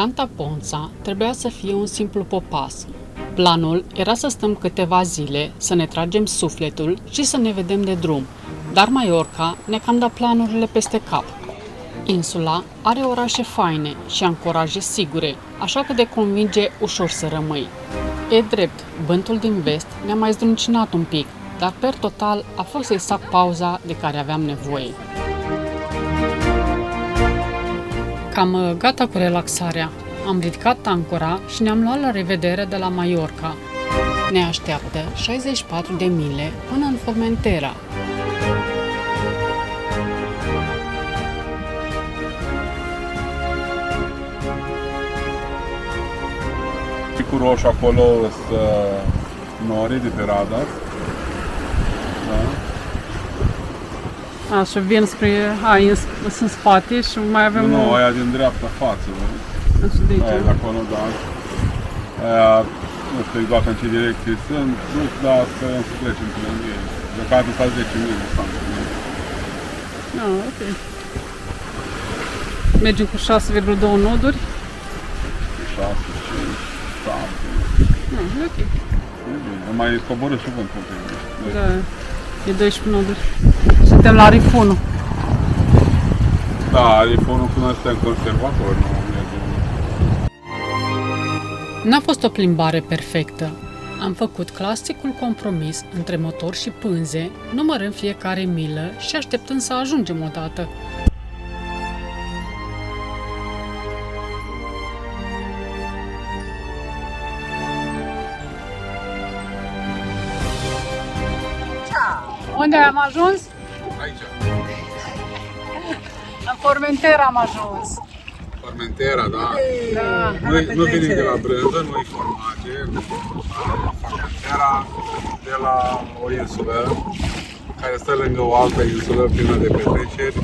Santa Ponța trebuia să fie un simplu popas. Planul era să stăm câteva zile, să ne tragem sufletul și să ne vedem de drum, dar Mallorca ne cam da planurile peste cap. Insula are orașe faine și ancoraje sigure, așa că te convinge ușor să rămâi. E drept, vântul din vest ne-a mai zdruncinat un pic, dar per total a fost exact pauza de care aveam nevoie. Cam gata cu relaxarea. Am ridicat ancora și ne-am luat la revedere de la Mallorca. Ne așteaptă 64 de mile până în Formentera. Cu roșu acolo sunt nori de pe radar. Da? Așa, vin spre... în spate și mai avem... Nu, aia din dreapta față, vezi? Așa de aici. Aia de acolo, da. Aia, nu știu exact în ce direcție sunt, nu știu, dar sperăm să trecem pe lângă ei. Deocamdată s-a 10 mii, Ah, ok. Mergem cu 6,2 noduri. 6, 5, 7. Ah, e ok. E bine, mai coboră și vântul un pic. Da, e 12 noduri. Suntem la Rifunul. Da, Rifunul până suntem conservatori, nu mergem. N-a fost o plimbare perfectă. Am făcut clasicul compromis între motor și pânze, numărând fiecare milă și așteptând să ajungem odată. Unde am ajuns? Aici. În Formentera am ajuns. Formentera, da. Da. Nu venim de la brânză, nu e formație. Formentera de la o insulă care stă lângă o altă insulă plină de petreceri.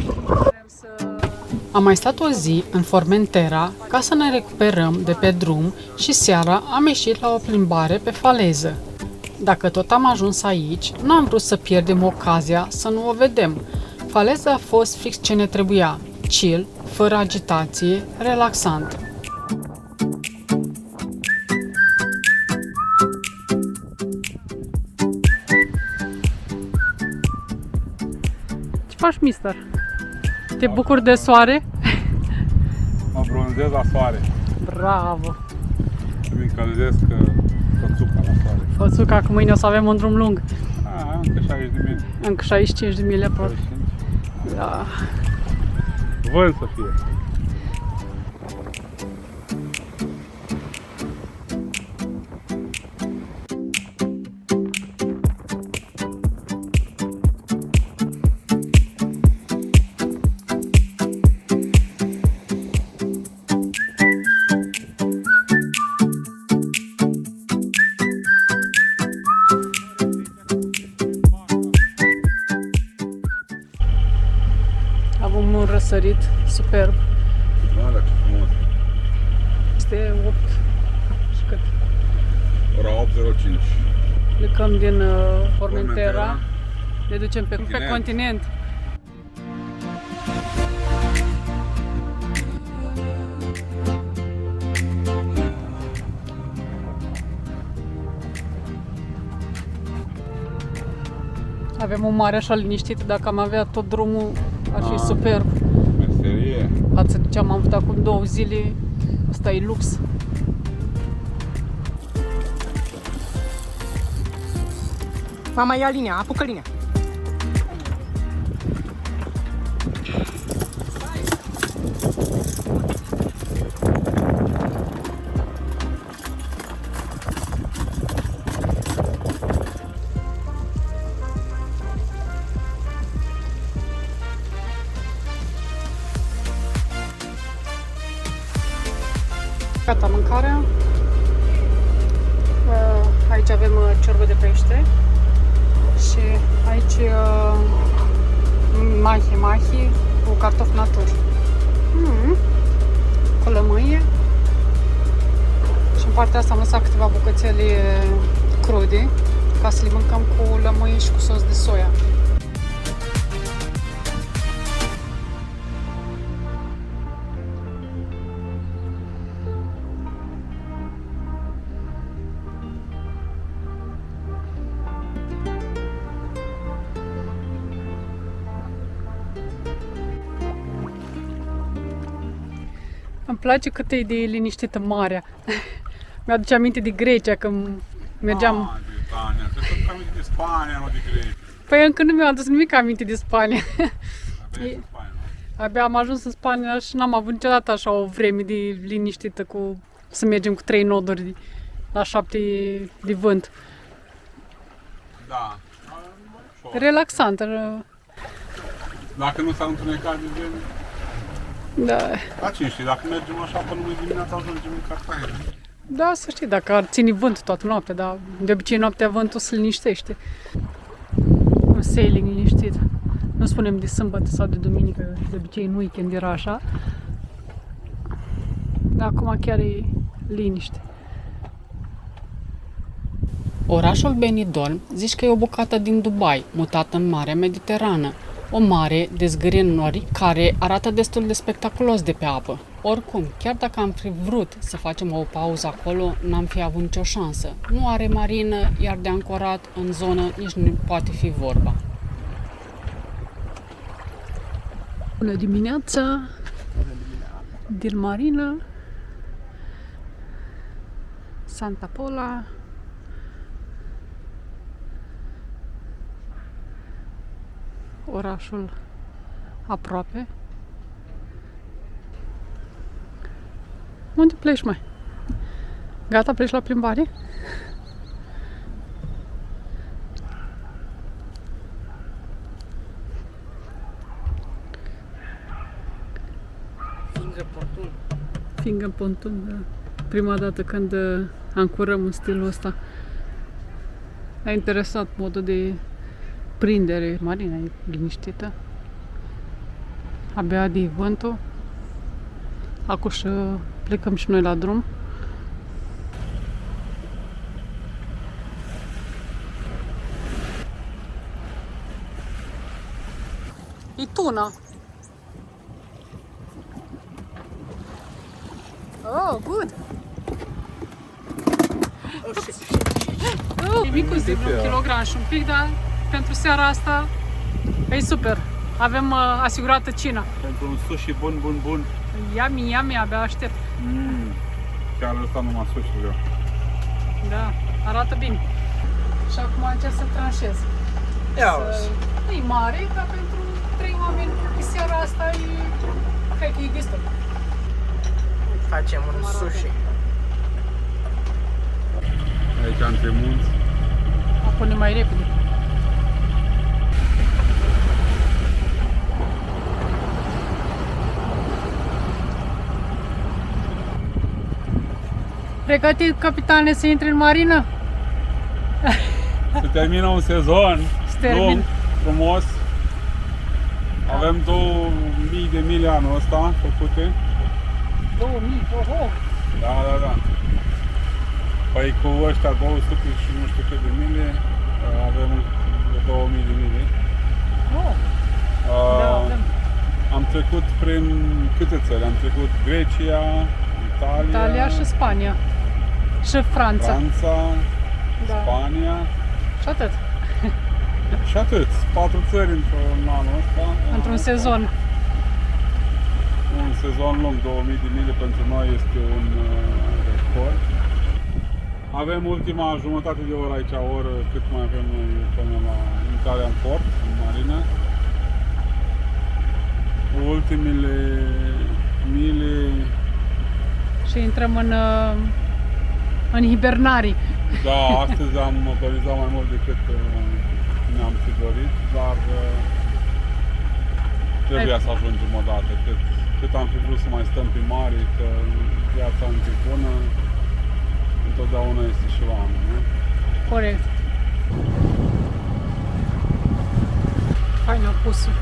Am mai stat o zi în Formentera ca să ne recuperăm de pe drum și seara am ieșit la o plimbare pe faleză. Dacă tot am ajuns aici, nu am vrut să pierdem ocazia să nu o vedem. Faleza a fost fix ce ne trebuia, chill, fără agitație, relaxant. Ce faci, mister? Te bucuri de soare? Mă bronzez la soare. Bravo! Îmi încălzesc pățuca la soare. Fățuca, că mâine o să avem un drum lung. Încă 60 de mile. Încă 65 de mile aproape. 65. Da. Vânt să fie. Avem un răsărit superb. Da, ce frumos. Este 8 și cât? Ora 8:05. Plecăm din Formentera. Ne ducem pe Continent. continent. Avem un mare așa liniștit, dacă am avea tot drumul, ar fi superb. Meserie. Față de ce am avut acum 2 zile, ăsta e lux. Mama, ia linia, apucă linia. Gata mâncarea. Aici avem ciorbă de pește și aici mahi cu cartofi naturi. Cu lămâie. Și în partea asta am lăsat câteva bucățele crude ca să le mâncăm cu lămâie și cu sos de soia. Îmi place cât e de liniștită marea. Mi-aduce aminte de Grecia când mergeam... De Spania. Că tot aminte de Spania, nu de Grecia. Păi încă nu mi-am adus nimic aminte de Spania. Abia în Spania, nu? Abia am ajuns în Spania și n-am avut niciodată așa o vreme de liniștită cu să mergem cu 3 noduri la 7 de vânt. Da. Relaxant. Dacă nu s-ar întuneca de vreme, Da. da, cine știe, dacă mergem așa până mâine dimineața, ajungem în Cartagena. Da, să știi, dacă ar ține vânt toată noaptea, dar de obicei noaptea vântul se liniștește. Un sailing liniștit. Nu spunem de sâmbătă sau de duminică, de obicei în weekend era așa. Dar acum chiar e liniște. Orașul Benidorm zici că e o bucată din Dubai, mutată în Marea Mediterană. O mare de zgârie nori care arată destul de spectaculos de pe apă. Oricum, chiar dacă am fi vrut să facem o pauză acolo, n-am fi avut nicio șansă. Nu are marină, iar de ancorat în zonă nici nu poate fi vorba. Bună dimineața! Din marină, Santa Pola. Orașul aproape. Unde pleci, mai? Gata, pleci la plimbare? Finger pontoon, da. Prima dată când ancorăm în stilul ăsta. A interesat modul de prindere. Marina e liniștită. Abia de vântul. Acum și plecăm și noi la drum. E tuna. Oh, good. E micuț de un kilogram și un pic, dar pentru seara asta e super. Avem asigurată cina. Pentru un sushi bun. Yummy, abia aștept. Chiar ăsta numai sushi eu. Da, arată bine. Și acum încerc să tranșez. Nu e mare, dar pentru 3 oameni pe seara asta e... cred că e destul. Facem un sushi. Aici între munți. Apune mai repede. Pregătit, capitane, să intri în marină? Se termină un sezon lung, frumos. Avem 2000 de mile anul ăsta făcute. 2000, oho! Da. Păi cu ăștia 200 și nu știu cât de mile, avem 2000 de mile. Oh. Da. Am trecut prin câte țări? Am trecut Grecia, Italia și Spania. Și Franța. Da. Spania. Și atât. Și atât. 4 țări într-un anul ăsta. Într-un sezon. Un sezon lung, 2000 de mile pentru noi este un record. Avem ultima jumătate de oră aici, o oră cât mai avem noi până la intrarea în port, în marină. Ultimele mile. Și intrăm în hibernarii. Da, astăzi am motorizat mai mult decât ne-am fi dorit, dar trebuia să ajungem odată. Cât am fi vrut să mai stăm pe mare, că viața încă e bună, întotdeauna este și la anul, nu? Corect. Fain apusul.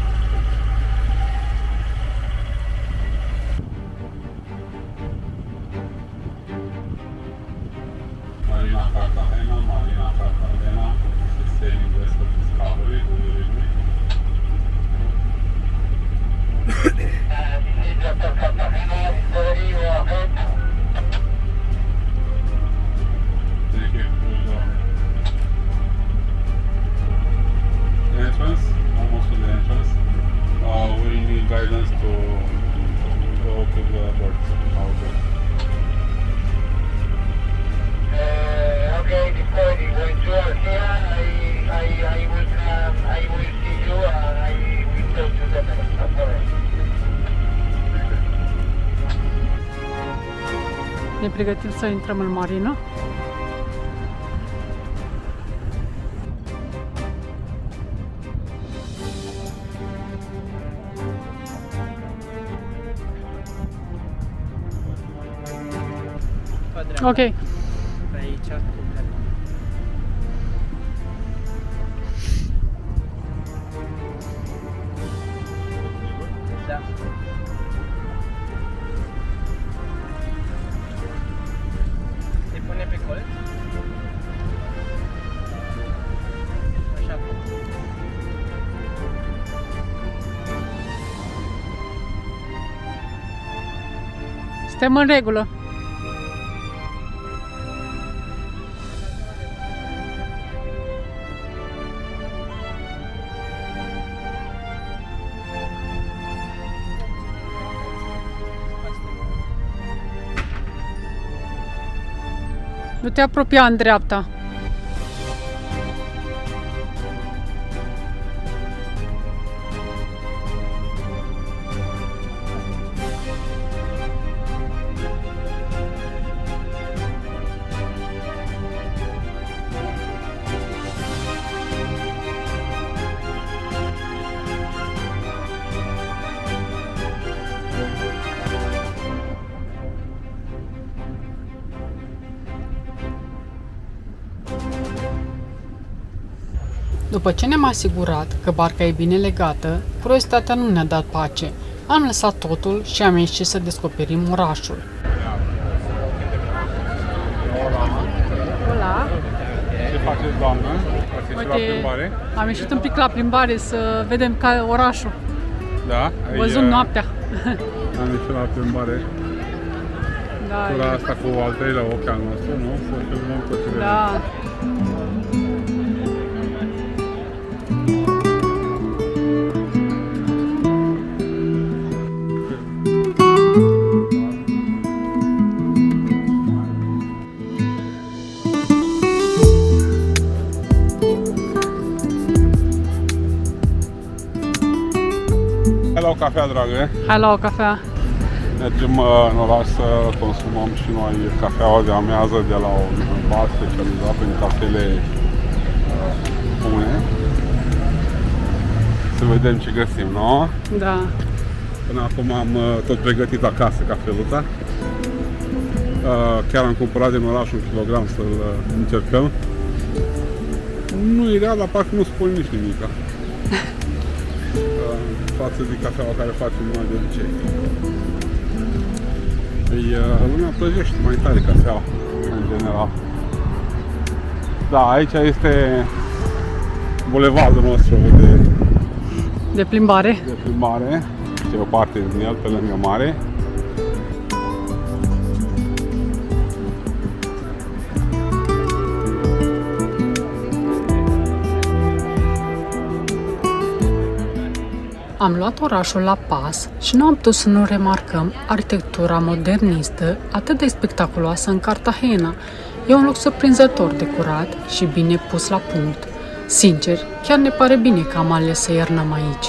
Marina Cartagena, sailing vessel Discovery, entrance, almost to the entrance. Ne pregătim să intrăm în marină. Pe dreapta. Ok. Pe aici. Da. Te pune pe colț. Așa. Suntem în regulă. Nu te apropia în dreapta. După ce ne-am asigurat că barca e bine legată, curiozitatea nu ne-a dat pace. Am lăsat totul și am ieșit să descoperim orașul. Hola! Ce faceți, doamnă? Ați ieșit la plimbare? Am ieșit un pic la plimbare să vedem orașul. Da? Văzut noaptea. Am ieșit la plimbare. Da, Tura asta cu al treilea ochi al nostru, nu? Să filmăm tot ce vedem. da. Hai la o cafea, dragă. Hai la o cafea. Mergem în oraș să consumăm și noi cafeaua de amiază de la un bar specializat în cafele bune. Să vedem ce găsim, nu? Da. Până acum am tot pregătit acasă cafeluța. Chiar am cumpărat din oraș 1 kilogram să-l încercăm. Nu e rea, dar parcă nu spune nici nimica. Față de cafeaua care facem noi de obicei. Lumea plăjește mai tare cafeaua, în general. Da, aici este bulevardul nostru De plimbare. de plimbare. Este o parte din el, pe lângă mare. Am luat orașul la pas și nu am putut să nu remarcăm arhitectura modernistă atât de spectaculoasă în Cartagena. E un loc surprinzător de curat și bine pus la punct. Sincer, chiar ne pare bine că am ales să iernăm aici.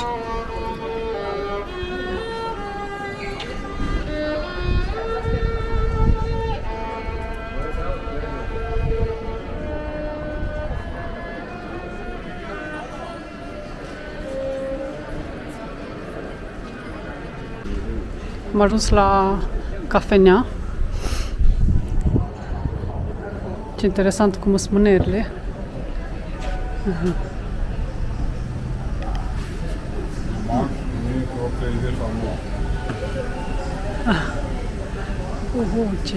Am ajuns la cafenea. Ce interesant cum sunt mânerile. Ce...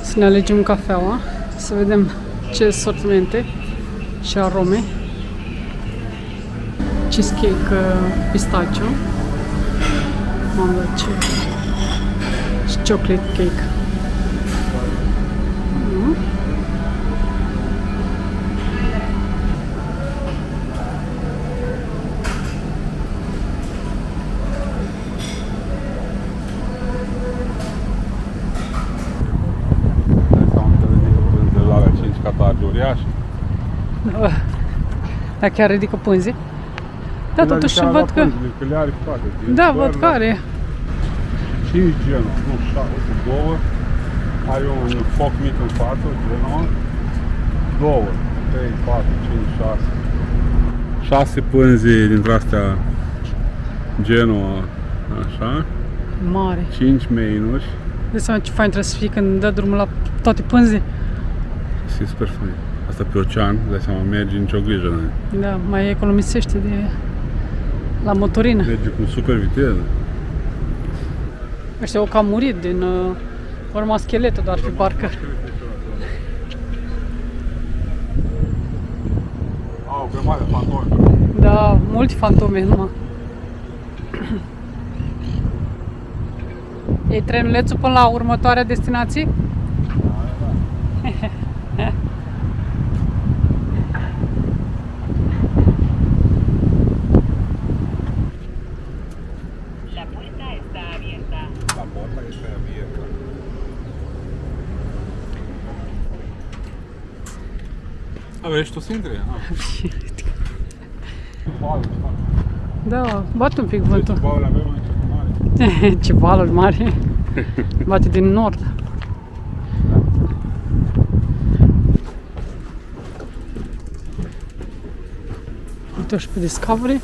Să ne alegem cafeaua, să vedem ce sortimente și arome. Cheesecake pistachio. Mamă, ce... Și chocolate cake. Catargi uriași. Dar chiar ridică pânzii? Da, totuși văd că... Că le are cu toate. Da, văd că are. 5 genuri, nu 6, 2. Ai un foc mic în față, genul. 2, 3, 4, 5, 6. 6 pânzi dintre astea genul așa. Mare. 5 main-uri. De seama ce fain trebuie să fie când dă drumul la toate pânzii. E super fain. Asta pe ocean, dai seama, mergi nicio grijă. Nu? Da, mai economisește de la motorină. Merge cu super viteză. Ăștia au cam murit din urma scheletul, dar ar fi parcă. Au, pe mare fantome. Da, mulți fantome numai. Iei trenulețul până la următoarea destinație? La puerta está abierta. La porta este abierta. A, vrei și tu să intri? Da, bate un pic vântul. Baule avem aici mare. Ce valuri mari. Bate din nord. Uite și pe Discovery.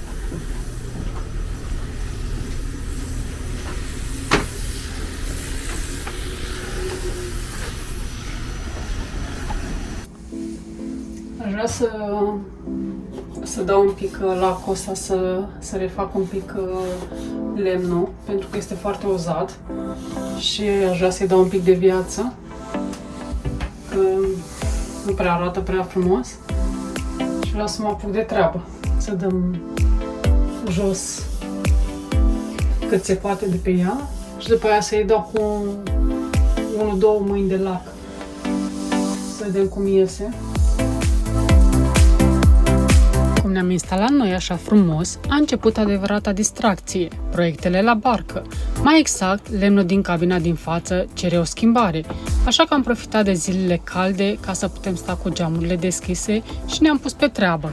Aș vrea să dau un pic la Costa să refac un pic lemnul, pentru că este foarte uzat și aș vrea să-i dau un pic de viață, că nu prea arată prea frumos și vreau să mă apuc de treabă, să dăm jos cât se poate de pe ea și după aia să-i dau cu 1-2 mâini de lac, să vedem cum iese. Cum ne-am instalat noi așa frumos, a început adevărata distracție, proiectele la barcă. Mai exact, lemnul din cabina din față cere o schimbare, așa că am profitat de zilele calde ca să putem sta cu geamurile deschise și ne-am pus pe treabă.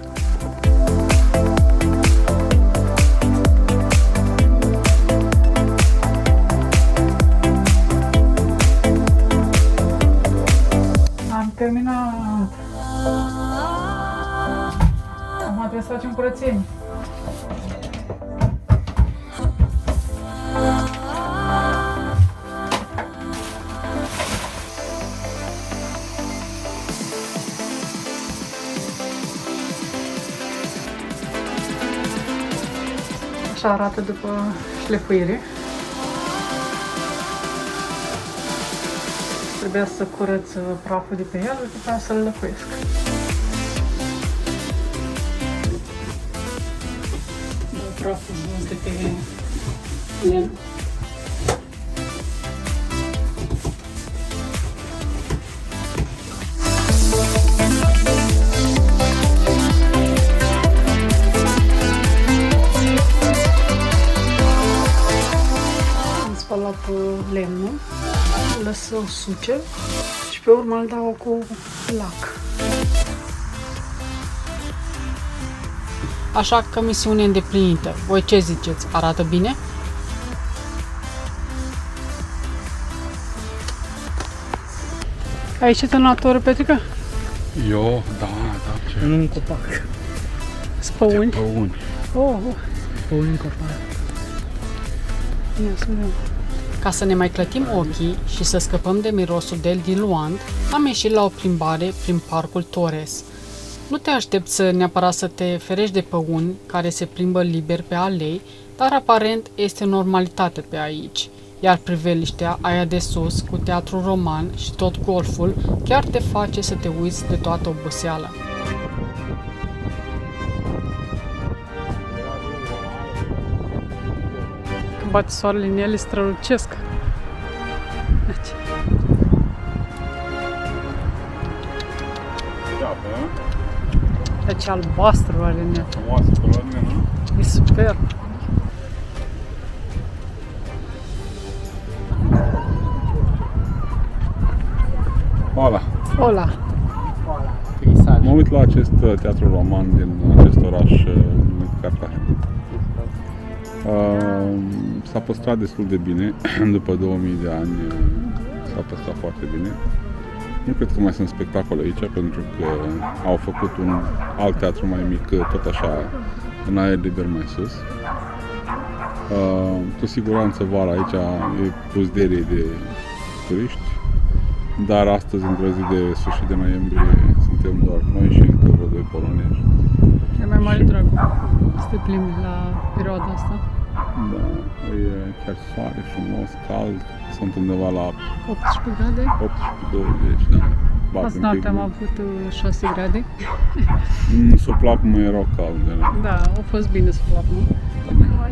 Am terminat. Acum trebuie să facem curățenie. Așa arată după șlefuire. Trebuia să curăț praful de pe el, după aceea să-l lăcuiesc. Praful jos de pe lemn. Am spălat lemnul, îl lăs să usuce și pe urmă îl dau cu lac. Așa că misiune îndeplinită. Voi ce ziceți? Arată bine? Ai ieșit în natură, Petrica? Eu, da, ce? Nu un copac. Spăuni? Păuni. Oh, Spăuni în copac. ia să vedem. Ca să ne mai clătim ochii și să scăpăm de mirosul del diluant, am ieșit la o plimbare prin parcul Torres. Nu te aștepți neapărat să te ferești de păuni care se plimbă liber pe alei, dar aparent este normalitate pe aici. Iar priveliștea aia de sus, cu teatru roman și tot golful, chiar te face să te uiți de toată oboseala. Când bate soarele în ele, strălucesc. Deci. Deci albastru are în ea. Frumoasă culorile, nu? E super. Hola. Hola. Peisaj. Mă uit la acest teatru roman din acest oraș numit Cartagena. S-a păstrat destul de bine, după 2000 de ani s-a păstrat foarte bine. Nu cred că mai sunt spectacole aici, pentru că au făcut un alt teatru mai mic, tot așa, în aer liber mai sus. Cu siguranță vara aici e puzderie de turiști, dar astăzi, într-o zi de sfârșit de noiembrie, suntem doar noi și încă vreo doi polonezi. E mai mare dragul să te plimbi la perioada asta. Da, e chiar soare frumos, cald, sunt undeva la 18 grade. 18-20, da. Azi noapte am avut 6 grade. Sub plapumă erau calde. Da, a fost bine să plapumă.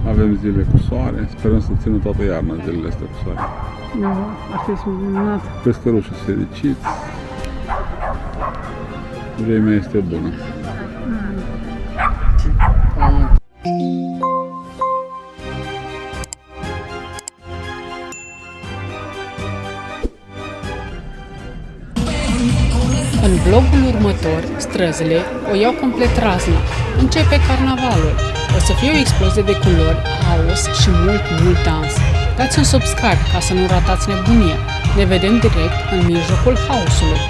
Avem zile cu soare, sperăm să țină toată iarna zilele astea cu soare. Da, ar fi minunat. Pescărușul fericiți, vremea este bună. În vlogul următor, străzile o iau complet razna. Începe carnavalul. O să fie o explozie de culori, haos și mult dans. Dați un subscribe ca să nu ratați nebunia. Ne vedem direct în mijlocul haosului.